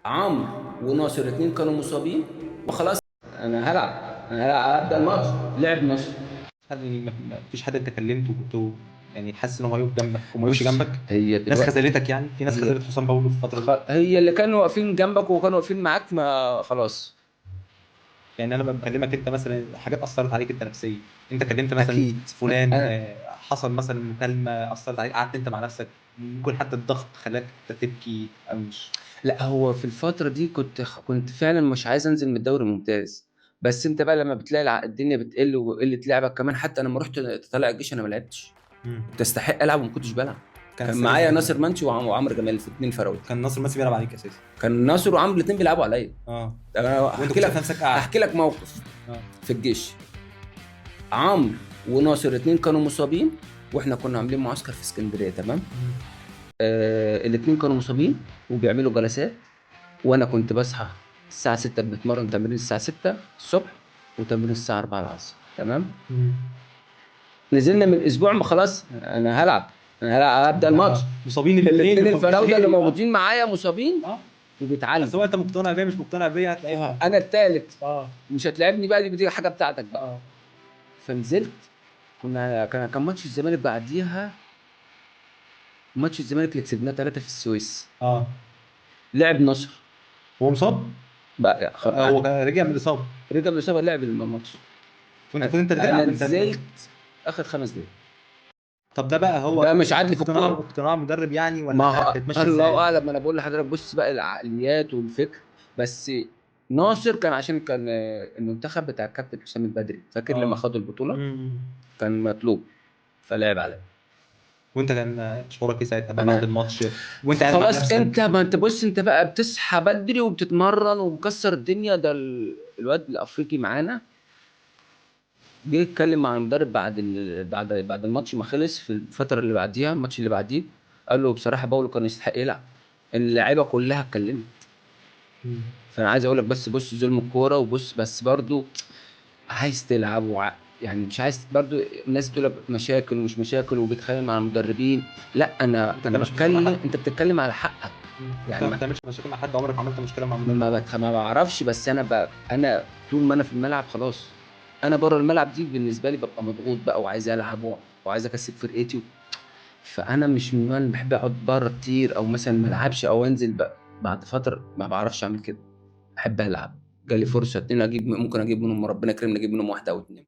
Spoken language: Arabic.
عمرو وناصر الاثنين كانوا مصابين وخلاص. انا هلعب ابدا الماتش. لعب نصر. هل مفيش حد انت كلمته وكنت يعني حاسس ان هو هيقف جنبك وما يقفش بص، جنبك؟ هي ناس دلوقتي خذلتك، يعني في ناس هي خذلت حسام باولو في الفتره دي. هي اللي كانوا واقفين جنبك وكانوا واقفين معاك، ما خلاص. يعني انا بكلمك انت مثلا حاجات اثرت عليك انت نفسيا، انت كلمت مثلا اكيد. فلان، انا حصل مثلا مكالمه اثرت عليك، قعدت انت مع نفسك، ممكن حتى الضغط خلاك تبكي او مش. لا، هو في الفتره دي كنت فعلا مش عايز انزل من الدوري الممتاز. بس انت بقى لما بتلاقي الدنيا بتقل وقله لعبك كمان. حتى انا لما رحت طالع الجيش انا ما لعبتش. مم. كنت استحق العب وما كنتش بلعب. كان كان السبب معايا في ناصر كده. منسي وعمرو جمال في اتنين فراوده. كان ناصر ماسي بيلعب عليك اساسا. كان ناصر وعمرو الاثنين بيلعبوا عليا. اه. ده انا وانت هحكي كنت شايف لك نفسك قاعد. هحكي لك موقف اه. في الجيش. عمرو وناصر الاثنين كانوا مصابين، واحنا كنا عاملين معسكر في اسكندريه، تمام. مم. الاثنين كانوا مصابين وبيعملوا جلسات. وانا كنت بصحى الساعه 6، بنتمرن تمرين الساعه 6 الصبح وتمرين الساعه 4 العصر، تمام. مم. نزلنا من اسبوع، ما خلاص انا هلعب ابدا الماتش. مصابين الاثنين الاثنين اللي الفراوده اللي موجودين. موجودين معايا مصابين اه. وبيتعالجوا. بس هو انت مقتنع بيا مش مقتنع بيا هتلاقيها. انا الثالث. اه. مش هتلعبني بقى، دي حاجه بتاعتك بقى. اه. فنزلت. كان ماتش الزمالك بعديها. ماتش الزمالك اللي كسبناه 3 في السويس. اه. لعب نصر هو مصاب. بقى هو كان رجع من الاصابه. رجع من الإصابة، لعب الماتش. كنت انت اللي انا تلعب انت. نزلت اخر 5 دقايق. طب ده بقى هو ده مش عدل في اقتناع الكوره. اقتناع مدرب يعني، ما ولا هو كانت ماشيه الله ازاي؟ اعلم. انا بقول لحضرتك بص بقى العقليات والفكر. بس ناصر كان عشان كان المنتخب بتاع الكابتن حسام البدري، فاكر لما اه. خدوا البطوله. امم. كان مطلوب، فلعب عليه. وانت كان شعورك ايه ساعتها بقى بعد انا الماتش وانت قاعد مع خلاص. نفسك؟ ما انت بص، انت بقى بتصحى بدري وبتتمرن ومكسر الدنيا. ده الواد الافريقي معانا جه يتكلم مع المدرب بعد الماتش ما خلص، في الفتره اللي بعديها الماتش اللي بعديه. قال له بصراحه باولو كان يستحق يلعب. اللعيبه كلها اتكلمت. مم. فانا عايز اقول لك بس بص ظلم الكوره وبص، بس برضو عايز تلعب يعني مش عايز برضو الناس تقول لك مشاكل ومش مشاكل وبيتخانق مع المدربين. لا، انا انت انا بتعملش مشاكل مع بتكلم، حد؟ انت بتتكلم على حقك. انت يعني ما ما بتعملش مشاكل مع حد؟ عمرك ما عملت مشكله مع مدرب؟ ما بعرفش. بس انا طول ما انا في الملعب خلاص. انا بره الملعب دي بالنسبه لي ببقى مضغوط بقى وعايز العب وعايز اكسب فرقتي. فانا مش من النوع اللي بحب اقعد بره كتير، او مثلا ما العبش او انزل بقى. بعد فتره ما بعرفش اعمل كده. احب العب. جالي فرصه اتنين، ممكن اجيب منهم، ربنا يكرمني اجيب منهم واحده او اتنين.